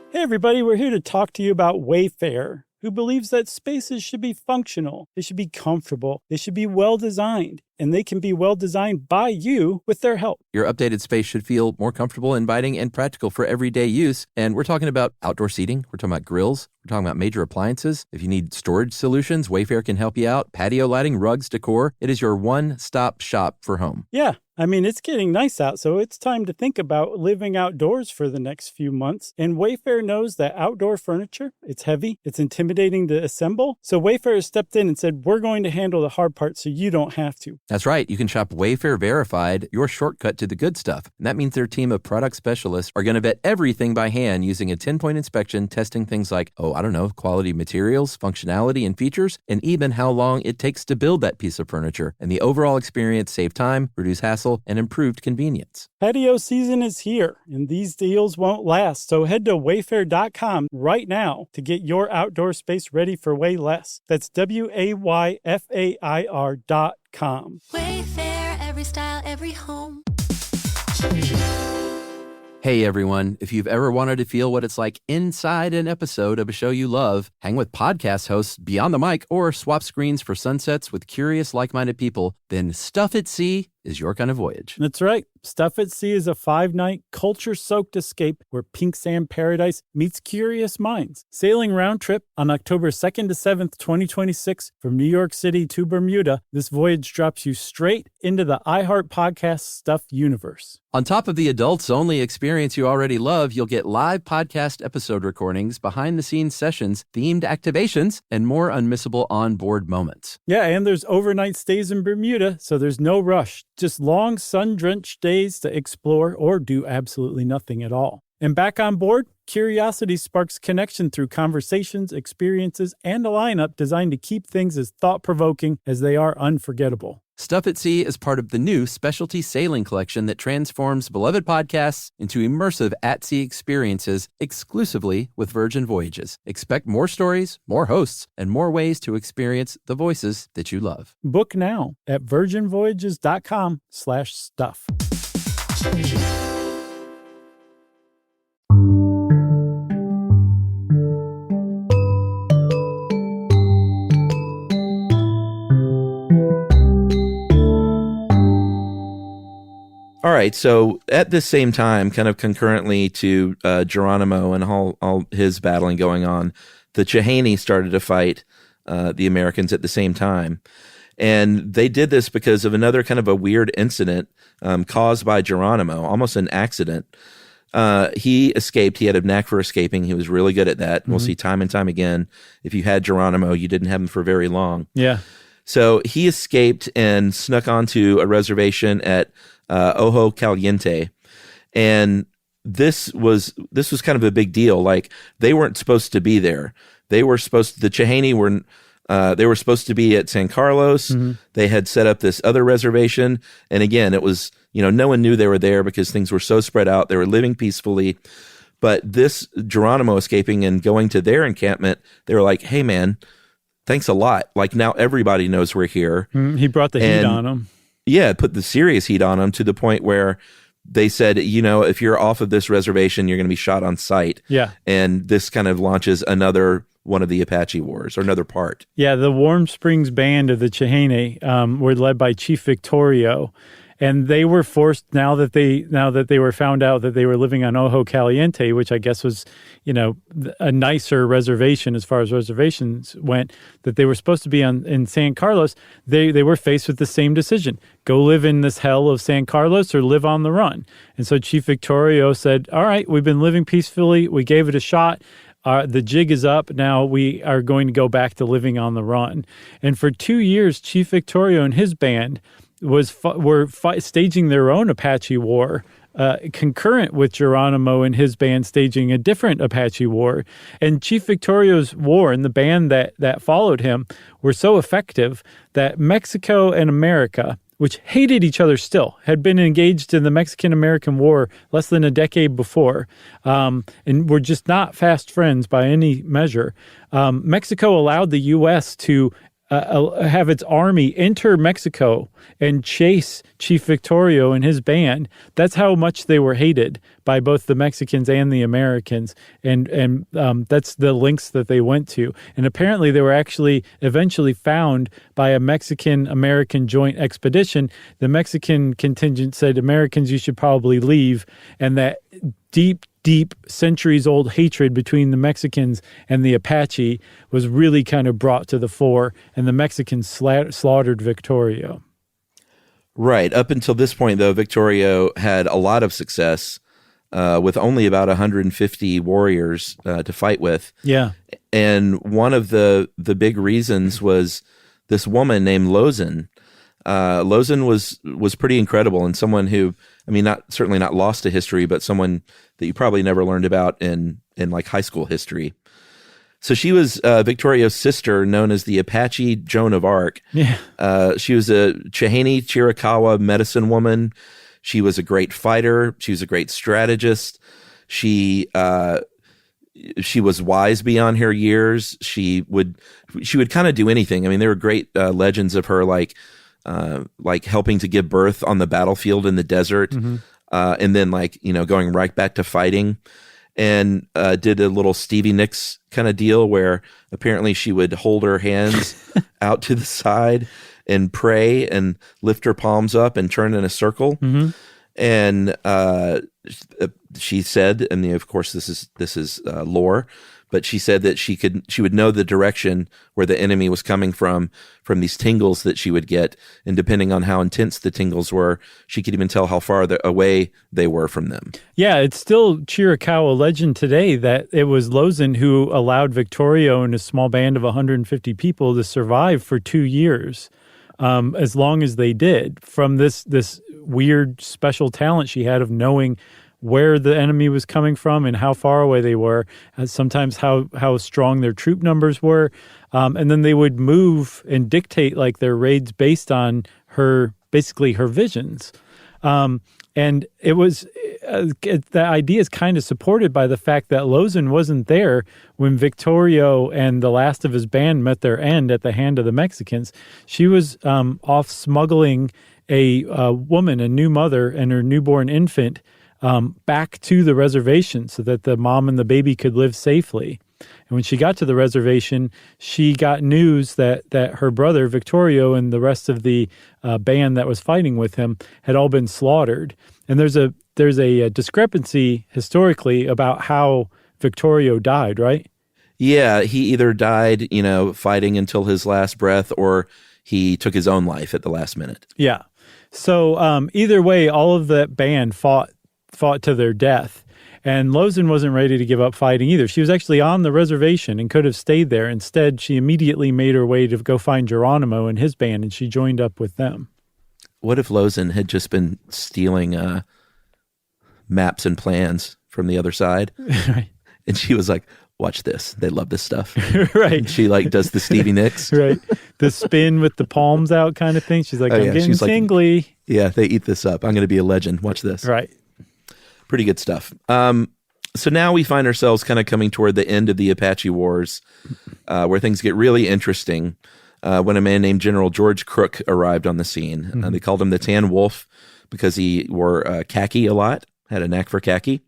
Hey everybody, we're here to talk to you about Wayfair, who believes that spaces should be functional, they should be comfortable, they should be well designed. and they can be well designed by you with their help. Your updated space should feel more comfortable, inviting, and practical for everyday use. And we're talking about outdoor seating. We're talking about grills. We're talking about major appliances. If you need storage solutions, Wayfair can help you out. Patio lighting, rugs, decor. It is your one-stop shop for home. Yeah. I mean, it's getting nice out, so it's time to think about living outdoors for the next few months. And Wayfair knows that outdoor furniture, it's heavy, it's intimidating to assemble. So Wayfair has stepped in and said, we're going to handle the hard part so you don't have to. That's right. You can shop Wayfair Verified, your shortcut to the good stuff. And that means their team of product specialists are going to vet everything by hand using a 10-point inspection, testing things like, quality materials, functionality, and features, and even how long it takes to build that piece of furniture. And the overall experience save time, reduce hassle, and improved convenience. Patio season is here, and these deals won't last. So head to wayfair.com right now to get your outdoor space ready for way less. That's WAYFAIR.com. Wayfair, every style, every home. Hey everyone, if you've ever wanted to feel what it's like inside an episode of a show you love, hang with podcast hosts beyond the mic, or swap screens for sunsets with curious, like-minded people, then Stuff at Sea is your kind of voyage. That's right. Stuff at Sea is a 5-night, culture-soaked escape where pink sand paradise meets curious minds. Sailing round trip on October 2nd to 7th, 2026 from New York City to Bermuda, this voyage drops you straight into the iHeart Podcast Stuff universe. On top of the adults-only experience you already love, you'll get live podcast episode recordings, behind-the-scenes sessions, themed activations, and more unmissable onboard moments. Yeah, and there's overnight stays in Bermuda, so there's no rush. Just long, sun-drenched days to explore or do absolutely nothing at all. And back on board, curiosity sparks connection through conversations, experiences, and a lineup designed to keep things as thought-provoking as they are unforgettable. Stuff at Sea is part of the new specialty sailing collection that transforms beloved podcasts into immersive at-sea experiences exclusively with Virgin Voyages. Expect more stories, more hosts, and more ways to experience the voices that you love. Book now at virginvoyages.com/stuff. All right, so at the same time, kind of concurrently to Geronimo and all his battling going on, the Chihaney started to fight the Americans at the same time. And they did this because of another kind of a weird incident caused by Geronimo, almost an accident. He escaped. He had a knack for escaping. He was really good at that. Mm-hmm. We'll see time and time again. If you had Geronimo, you didn't have him for very long. Yeah. So he escaped and snuck onto a reservation at Ojo Caliente, and this was kind of a big deal. Like, they weren't supposed to be there. The Chihaney were they were supposed to be at San Carlos. Mm-hmm. They had set up this other reservation, and again, it was, no one knew they were there because things were so spread out. They were living peacefully, but this Geronimo escaping and going to their encampment, they were like, "Hey, man, thanks a lot. Like, now everybody knows we're here." He brought the heat on them. Yeah, put the serious heat on them to the point where they said, if you're off of this reservation, you're going to be shot on sight. Yeah. And this kind of launches another one of the Apache Wars, or another part. Yeah, the Warm Springs band of the Chihaney were led by Chief Victorio. And they were forced, now that they were found out that they were living on Ojo Caliente, which I guess was, a nicer reservation as far as reservations went, that they were supposed to be in San Carlos, they were faced with the same decision. Go live in this hell of San Carlos or live on the run. And so Chief Victorio said, all right, we've been living peacefully. We gave it a shot. The jig is up. Now we are going to go back to living on the run. And for 2 years, Chief Victorio and his band were staging their own Apache War, concurrent with Geronimo and his band staging a different Apache War. And Chief Victorio's war and the band that followed him were so effective that Mexico and America, which hated each other still, had been engaged in the Mexican-American War less than a decade before, and were just not fast friends by any measure. Mexico allowed the U.S. to have its army enter Mexico and chase Chief Victorio and his band. That's how much they were hated by both the Mexicans and the Americans, and that's the lengths that they went to. And apparently they were actually eventually found by a Mexican-American joint expedition. The Mexican contingent said, Americans, you should probably leave, and that deep centuries-old hatred between the Mexicans and the Apache was really kind of brought to the fore, and the Mexicans slaughtered Victorio. Right. Up until this point, though, Victorio had a lot of success with only about 150 warriors to fight with. Yeah. And one of the big reasons was this woman named Lozin. Lozin was pretty incredible, and someone who, I mean, certainly not lost to history, but someone that you probably never learned about in like high school history. So she was Victorio's sister, known as the Apache Joan of Arc. Yeah. She was a Chihane Chiricahua medicine woman. She was a great fighter. She was a great strategist. She was wise beyond her years. She would kind of do anything. I mean, there were great legends of her, like helping to give birth on the battlefield in the desert, and then going right back to fighting, and did a little Stevie Nicks kind of deal where apparently she would hold her hands out to the side and pray and lift her palms up and turn in a circle. And she said, and of course this is lore, but she said that she would know the direction where the enemy was coming from these tingles that she would get, and depending on how intense the tingles were, she could even tell how far away they were from them. Yeah, it's still Chiricahua legend today that it was Lozin who allowed Victorio and a small band of 150 people to survive for 2 years, as long as they did, from this weird special talent she had of knowing where the enemy was coming from and how far away they were, and sometimes how strong their troop numbers were. And then they would move and dictate like their raids based on basically her visions. And it was, the idea is kind of supported by the fact that Lozin wasn't there when Victorio and the last of his band met their end at the hand of the Mexicans. She was off smuggling a woman, a new mother, and her newborn infant back to the reservation so that the mom and the baby could live safely. And when she got to the reservation, she got news that her brother, Victorio, and the rest of the band that was fighting with him had all been slaughtered. And there's a discrepancy historically about how Victorio died, right? Yeah, he either died, fighting until his last breath, or he took his own life at the last minute. Yeah. So either way, all of that band fought to their death. And Lozin wasn't ready to give up fighting either. She was actually on the reservation and could have stayed there. Instead, she immediately made her way to go find Geronimo and his band, and she joined up with them. What if Lozin had just been stealing maps and plans from the other side? Right. And she was like, watch this. They love this stuff. Right. And she does the Stevie Nicks. Right. The spin with the palms out kind of thing. She's like, I'm getting tingly. Yeah, they eat this up. I'm going to be a legend. Watch this. Right. Pretty good stuff. So now we find ourselves kind of coming toward the end of the Apache Wars, where things get really interesting, when a man named General George Crook arrived on the scene. They called him the Tan Wolf because he wore khaki a lot, had a knack for khaki.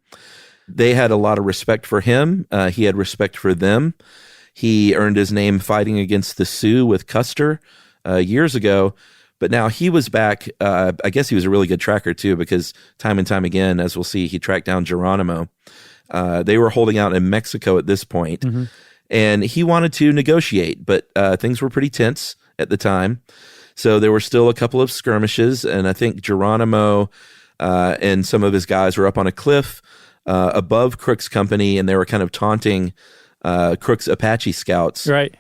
They had a lot of respect for him. He had respect for them. He earned his name fighting against the Sioux with Custer years ago. But now he was back. I guess he was a really good tracker too, because time and time again, as we'll see, he tracked down Geronimo. They were holding out in Mexico at this point, and he wanted to negotiate, but things were pretty tense at the time. So there were still a couple of skirmishes, and I think Geronimo and some of his guys were up on a cliff above Crook's company, and they were kind of taunting Crook's Apache scouts. Right.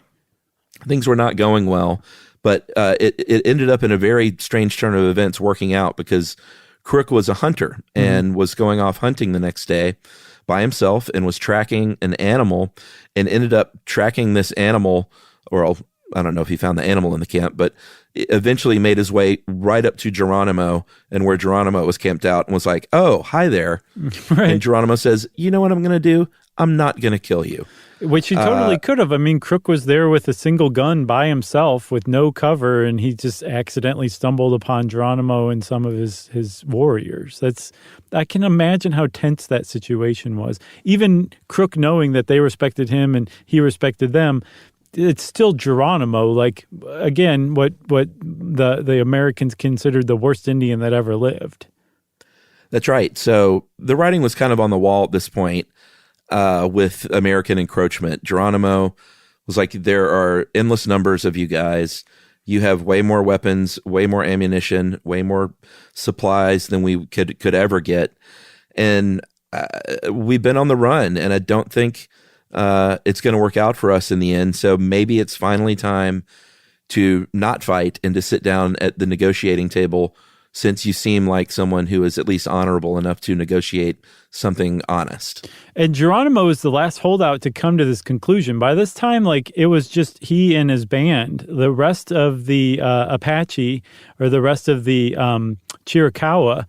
Things were not going well. But it ended up in a very strange turn of events working out, because Crook was a hunter and was going off hunting the next day by himself and was tracking an animal, and ended up tracking this animal, or I don't know if he found the animal in the camp, but eventually made his way right up to Geronimo and where Geronimo was camped out and was like, oh, hi there. Right. And Geronimo says, you know what I'm going to do? I'm not going to kill you. Which he totally could have. I mean, Crook was there with a single gun by himself with no cover, and he just accidentally stumbled upon Geronimo and some of his warriors. I can imagine how tense that situation was. Even Crook knowing that they respected him and he respected them, it's still Geronimo, like, again, what the Americans considered the worst Indian that ever lived. That's right. So the writing was kind of on the wall at this point with American encroachment. Geronimo was like, there are endless numbers of you guys. You have way more weapons, way more ammunition, way more supplies than we could ever get. And we've been on the run, and I don't think it's going to work out for us in the end. So maybe it's finally time to not fight and to sit down at the negotiating table, since you seem like someone who is at least honorable enough to negotiate something honest. And Geronimo is the last holdout to come to this conclusion. By this time, like, it was just he and his band. The rest of the Apache or the rest of the Chiricahua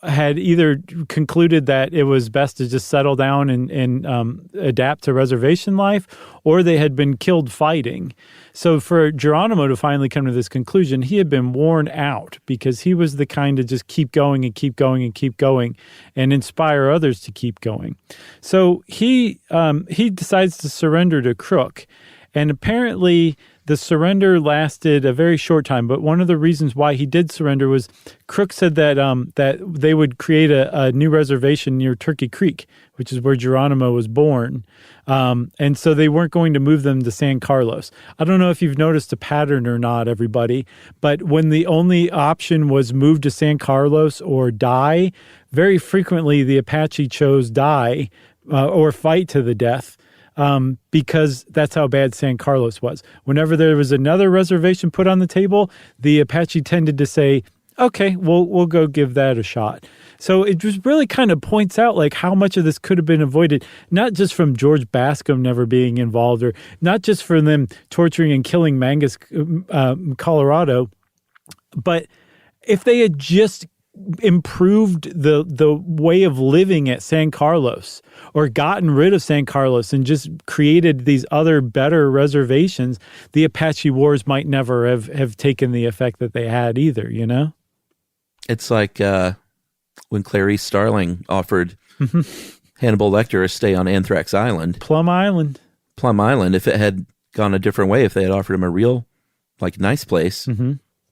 had either concluded that it was best to just settle down and adapt to reservation life, or they had been killed fighting. So for Geronimo to finally come to this conclusion, he had been worn out because he was the kind to just keep going and keep going and keep going and inspire others to keep going. So he decides to surrender to Crook. And apparently the surrender lasted a very short time, but one of the reasons why he did surrender was Crook said that that they would create a new reservation near Turkey Creek, which is where Geronimo was born, and so they weren't going to move them to San Carlos. I don't know if you've noticed a pattern or not, everybody, but when the only option was move to San Carlos or die, very frequently the Apache chose die or fight to the death. Because that's how bad San Carlos was. Whenever there was another reservation put on the table, the Apache tended to say, okay, we'll go give that a shot. So it just really kind of points out like how much of this could have been avoided, not just from George Bascom never being involved, or not just from them torturing and killing Mangus, Colorado, but if they had just improved the way of living at San Carlos, or gotten rid of San Carlos and just created these other better reservations, the Apache Wars might never have taken the effect that they had either, you know? It's like when Clarice Starling offered Hannibal Lecter a stay on Anthrax Island. Plum Island. If it had gone a different way, if they had offered him a real, like, nice place,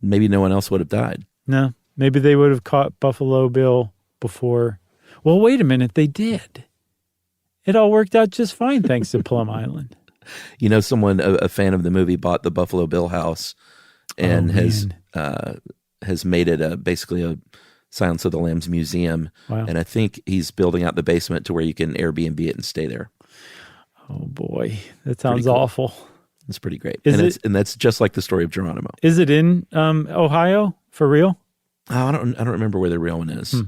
maybe no one else would have died. No. Maybe they would have caught Buffalo Bill before. Well, wait a minute. They did. It all worked out just fine thanks to Plum Island. You know, someone, a fan of the movie, bought the Buffalo Bill house and has made it basically a Silence of the Lambs museum. Wow. And I think he's building out the basement to where you can Airbnb it and stay there. Oh, boy. That sounds cool. awful. It's pretty great. And that's just like the story of Geronimo. Is it in Ohio for real? Oh, I don't remember where the real one is.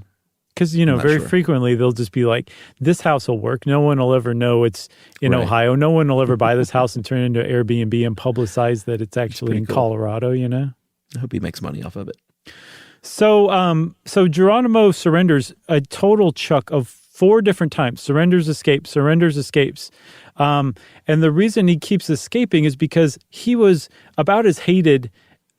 Because, very frequently they'll just be like, this house will work. No one will ever know it's in Ohio. No one will ever buy this house and turn it into Airbnb and publicize that it's actually in Colorado, I hope he makes money off of it. So Geronimo surrenders a total chuck of 4 different times. Surrenders, escapes. And the reason he keeps escaping is because he was about as hated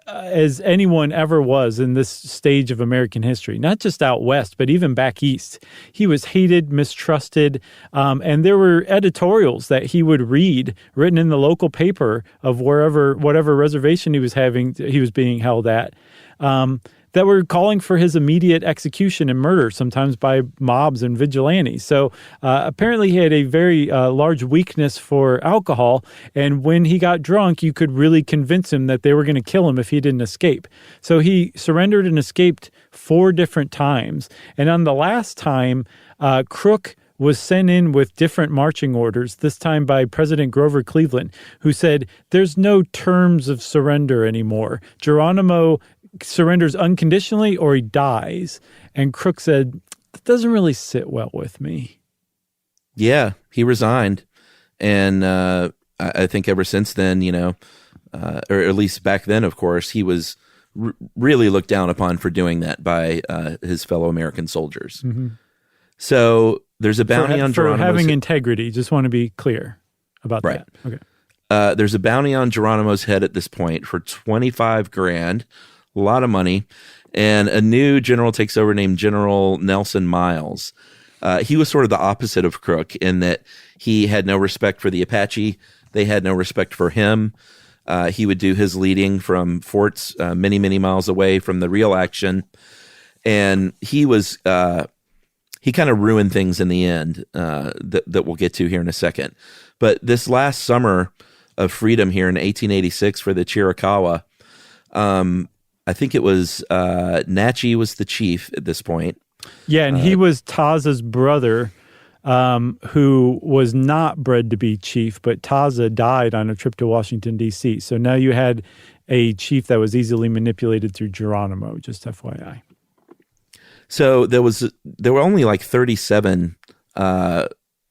as anyone ever was in this stage of American history, not just out west, but even back east. He was hated, mistrusted, and there were editorials that he would read written in the local paper of whatever reservation he was being held at, that were calling for his immediate execution and murder, sometimes by mobs and vigilantes. So apparently he had a very large weakness for alcohol, and when he got drunk, you could really convince him that they were going to kill him if he didn't escape. So he surrendered and escaped 4 different times. And on the last time, Crook was sent in with different marching orders, this time by President Grover Cleveland, who said, there's no terms of surrender anymore. Geronimo surrenders unconditionally or he dies. And Crook said, that doesn't really sit well with me. Yeah, he resigned. And I think ever since then, or at least back then, of course, he was really looked down upon for doing that by his fellow American soldiers. Mm-hmm. So there's a bounty on Geronimo's having integrity. Just want to be clear about right. that. Okay. There's a bounty on Geronimo's head at this point for $25,000, a lot of money, and a new general takes over named General Nelson Miles. He was sort of the opposite of Crook in that he had no respect for the Apache. They had no respect for him. He would do his leading from forts many, many miles away from the real action. And he was he kind of ruined things in the end that we'll get to here in a second. But this last summer of freedom here in 1886 for the Chiricahua, I think it was Natchez was the chief at this point. Yeah, and he was Taza's brother, who was not bred to be chief, but Taza died on a trip to Washington, D.C. So now you had a chief that was easily manipulated through Geronimo, just FYI. So there were only like 37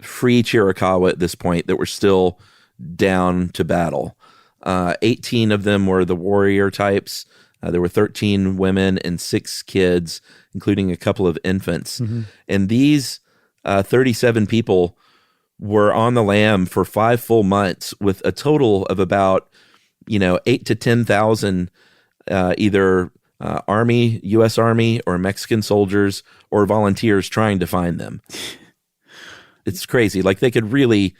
free Chiricahua at this point that were still down to battle. 18 of them were the warrior types. There were 13 women and 6 kids, including a couple of infants. Mm-hmm. And these 37 people were on the lam for 5 full months with a total of about, 8 to 10,000 either Army, U.S. Army, or Mexican soldiers or volunteers trying to find them. It's crazy. Like they could really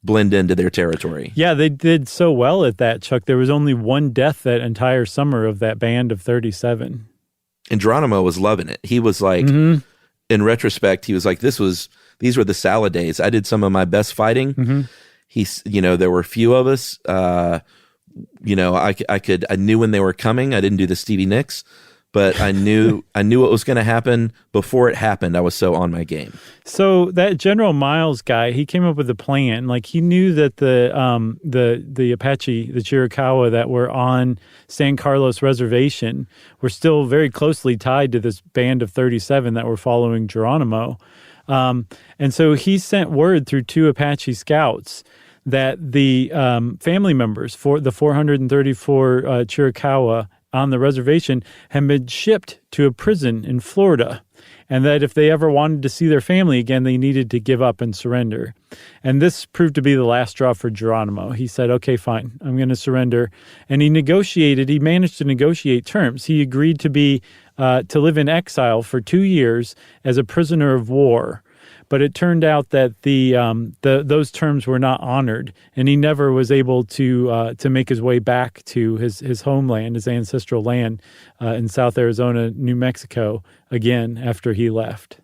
blend into their territory. Yeah, they did so well at that, Chuck. There was only one death that entire summer of that band of 37. And Geronimo was loving it. He was like, in retrospect, he was like, these were the salad days. I did some of my best fighting. Mm-hmm. There were a few of us. I knew when they were coming. I didn't do the Stevie Nicks, but I knew what was going to happen before it happened. I was so on my game. So that General Miles guy, he came up with a plan. Like he knew that the Apache, the Chiricahua that were on San Carlos Reservation were still very closely tied to this band of 37 that were following Geronimo. And so he sent word through 2 Apache scouts that the family members for the 434 Chiricahua on the reservation had been shipped to a prison in Florida, and that if they ever wanted to see their family again, they needed to give up and surrender. And this proved to be the last straw for Geronimo. He said, okay, fine, I'm going to surrender. And he managed to negotiate terms. He agreed to live in exile for 2 years as a prisoner of war. But it turned out that those terms were not honored, and he never was able to make his way back to his homeland, his ancestral land in South Arizona, New Mexico, again after he left.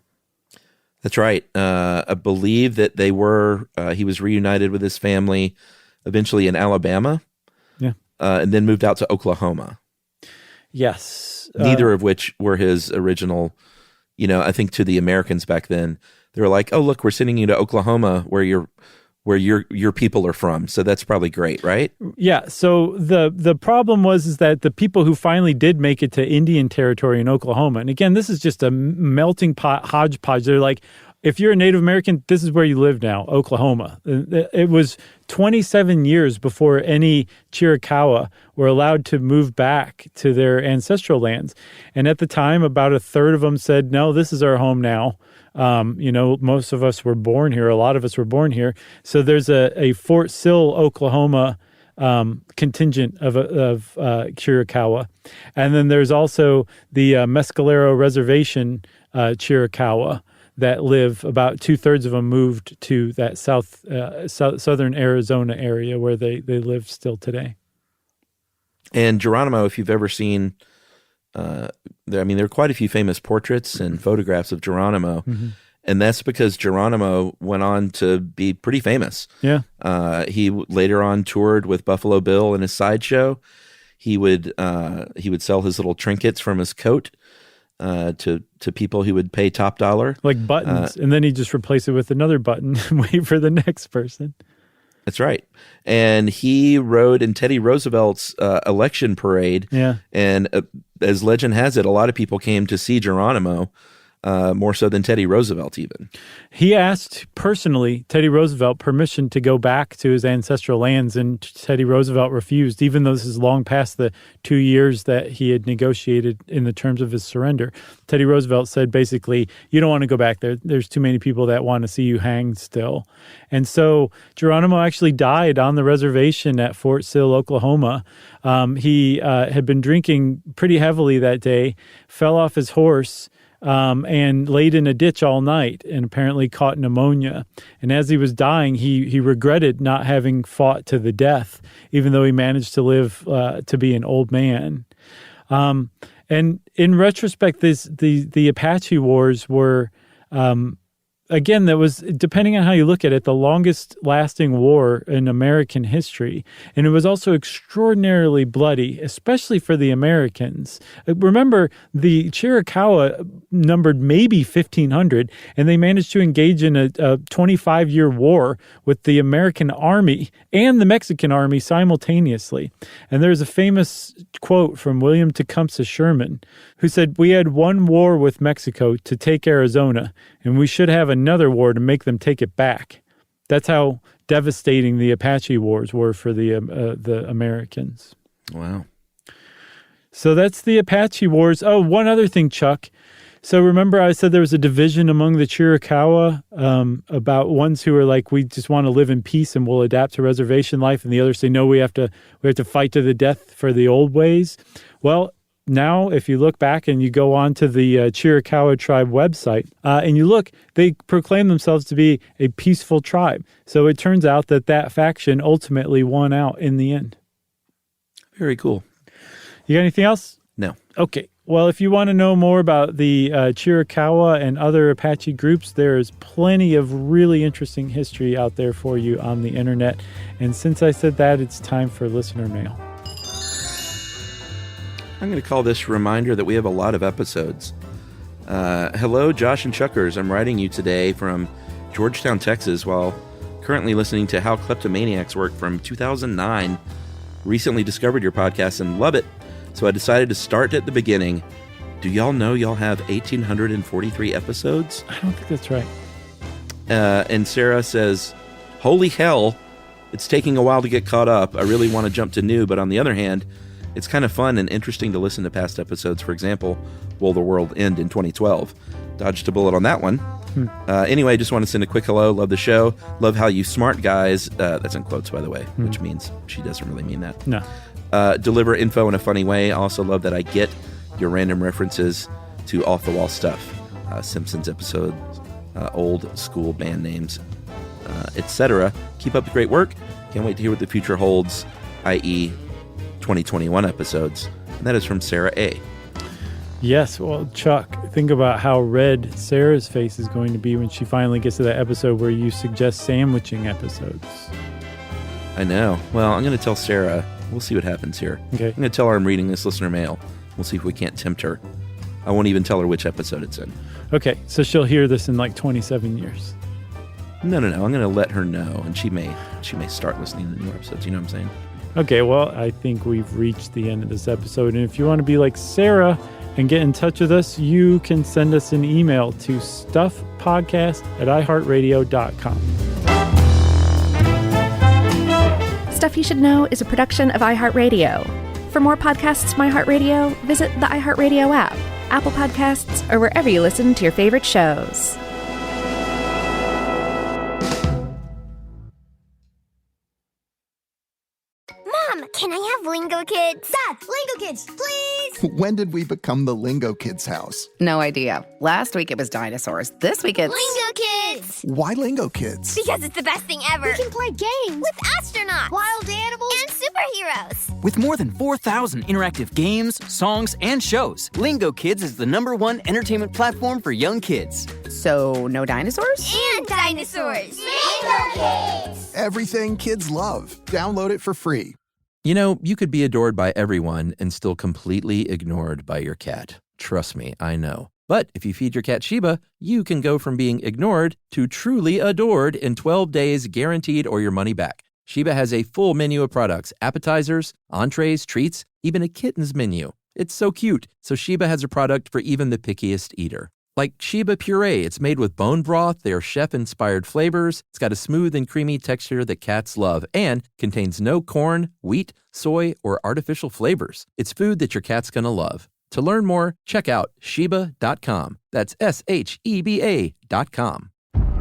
That's right. I believe that he was reunited with his family eventually in Alabama, and then moved out to Oklahoma. Yes. Neither of which were his original, I think to the Americans back then, they were like, oh, look, we're sending you to Oklahoma where your people are from. So that's probably great, right? Yeah. So the problem is that the people who finally did make it to Indian territory in Oklahoma, and again, this is just a melting pot hodgepodge. They're like, if you're a Native American, this is where you live now, Oklahoma. It was 27 years before any Chiricahua were allowed to move back to their ancestral lands. And at the time, about a third of them said, no, this is our home now. Most of us were born here. A lot of us were born here. So there's a Fort Sill, Oklahoma contingent of Chiricahua. And then there's also the Mescalero Reservation Chiricahua that live. About 2/3 of them moved to that southern Arizona area where they live still today. And Geronimo, if you've ever seen... there are quite a few famous portraits and photographs of Geronimo, and that's because Geronimo went on to be pretty famous. Yeah. He later on toured with Buffalo Bill in his sideshow. He would sell his little trinkets from his coat to people who would pay top dollar, like buttons, and then he just replace it with another button and wait for the next person. That's right. And he rode in Teddy Roosevelt's election parade. Yeah. And as legend has it, a lot of people came to see Geronimo more so than Teddy Roosevelt even. He asked personally Teddy Roosevelt permission to go back to his ancestral lands, and Teddy Roosevelt refused, even though this is long past the 2 years that he had negotiated in the terms of his surrender. Teddy Roosevelt said basically, you don't want to go back there. There's too many people that want to see you hanged still. And so Geronimo actually died on the reservation at Fort Sill, Oklahoma. He had been drinking pretty heavily that day, fell off his horse, and laid in a ditch all night and apparently caught pneumonia. And as he was dying, he regretted not having fought to the death, even though he managed to live to be an old man. And in retrospect, the Apache Wars were, again, that was, depending on how you look at it, the longest lasting war in American history. And it was also extraordinarily bloody, especially for the Americans. Remember, the Chiricahua numbered maybe 1,500, and they managed to engage in a 25-year war with the American army and the Mexican army simultaneously. And there's a famous quote from William Tecumseh Sherman, who said, "We had one war with Mexico to take Arizona, and we should have another war to make them take it back." That's how devastating the Apache Wars were for the Americans. Wow. So that's the Apache Wars. Oh, one other thing, Chuck. So remember I said there was a division among the Chiricahua about ones who are like, we just want to live in peace and we'll adapt to reservation life, and the others say, no, we have to fight to the death for the old ways. Well, now, if you look back and you go on to the Chiricahua tribe website and you look, they proclaim themselves to be a peaceful tribe. So it turns out that faction ultimately won out in the end. Very cool. You got anything else? No. Okay. Well, if you want to know more about the Chiricahua and other Apache groups, there is plenty of really interesting history out there for you on the internet. And since I said that, it's time for listener mail. I'm going to call this reminder that we have a lot of episodes. Hello, Josh and Chuckers. I'm writing you today from Georgetown, Texas, while currently listening to How Kleptomaniacs Work from 2009. Recently discovered your podcast and love it, so I decided to start at the beginning. Do y'all know y'all have 1,843 episodes? I don't think that's right. And Sarah says, holy hell, it's taking a while to get caught up. I really want to jump to new, but on the other hand, it's kind of fun and interesting to listen to past episodes. For example, Will the World End in 2012? Dodged a bullet on that one. Anyway, just want to send a quick hello. Love the show. Love how you smart guys, that's in quotes, by the way, which means she doesn't really mean that. No. Deliver info in a funny way. I also love that I get your random references to off-the-wall stuff. Simpsons episodes, old school band names, etc. Keep up the great work. Can't wait to hear what the future holds, i.e., 2021 episodes. And that is from Sarah A. Yes, well, Chuck, think about how red Sarah's face is going to be when she finally gets to that episode where you suggest sandwiching episodes. I know. Well, I'm going to tell Sarah. We'll see what happens here. Okay. I'm going to tell her I'm reading this listener mail. We'll see if we can't tempt her. I won't even tell her which episode it's in. Okay, so she'll hear this in like 27 years. No. I'm going to let her know, and she may start listening to new episodes. You know what I'm saying? Okay, well, I think we've reached the end of this episode. And if you want to be like Sarah and get in touch with us, you can send us an email to stuffpodcast@iheartradio.com. Stuff You Should Know is a production of iHeartRadio. For more podcasts from iHeartRadio, visit the iHeartRadio app, Apple Podcasts, or wherever you listen to your favorite shows. Mom, can I have Lingo Kids? Dad, Lingo Kids, please! When did we become the Lingo Kids house? No idea. Last week it was dinosaurs. This week it's... Lingo Kids! Why Lingo Kids? Because it's the best thing ever. We can play games with astronauts, wild animals, and superheroes. With more than 4,000 interactive games, songs, and shows, Lingo Kids is the #1 entertainment platform for young kids. So, no dinosaurs? And dinosaurs! Lingo Kids! Everything kids love. Download it for free. You know, you could be adored by everyone and still completely ignored by your cat. Trust me, I know. But if you feed your cat Sheba, you can go from being ignored to truly adored in 12 days guaranteed or your money back. Sheba has a full menu of products, appetizers, entrees, treats, even a kitten's menu. It's so cute, so Sheba has a product for even the pickiest eater. Like Sheba Puree, it's made with bone broth. They are chef-inspired flavors. It's got a smooth and creamy texture that cats love and contains no corn, wheat, soy, or artificial flavors. It's food that your cat's going to love. To learn more, check out Sheba.com. That's SHEBA.com.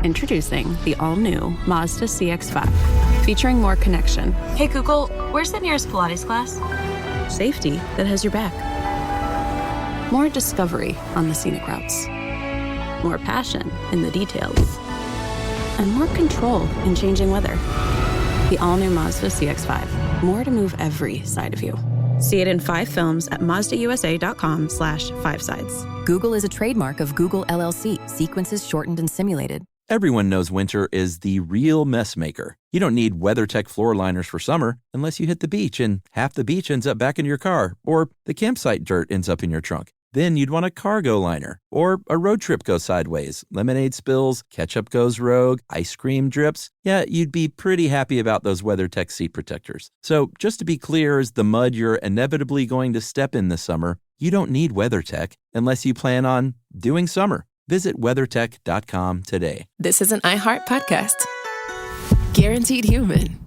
Introducing the all-new Mazda CX-5, featuring more connection. Hey Google, where's the nearest Pilates class? Safety that has your back. More discovery on the scenic routes. More passion in the details. And more control in changing weather. The all-new Mazda CX-5. More to move every side of you. See it in 5 films at MazdaUSA.com/5sides. Google is a trademark of Google LLC. Sequences shortened and simulated. Everyone knows winter is the real mess maker. You don't need WeatherTech floor liners for summer unless you hit the beach and half the beach ends up back in your car, or the campsite dirt ends up in your trunk. Then you'd want a cargo liner, or a road trip goes sideways, lemonade spills, ketchup goes rogue, ice cream drips. Yeah, you'd be pretty happy about those WeatherTech seat protectors. So just to be clear, as the mud you're inevitably going to step in this summer, you don't need WeatherTech unless you plan on doing summer. Visit WeatherTech.com today. This is an iHeart podcast. Guaranteed human.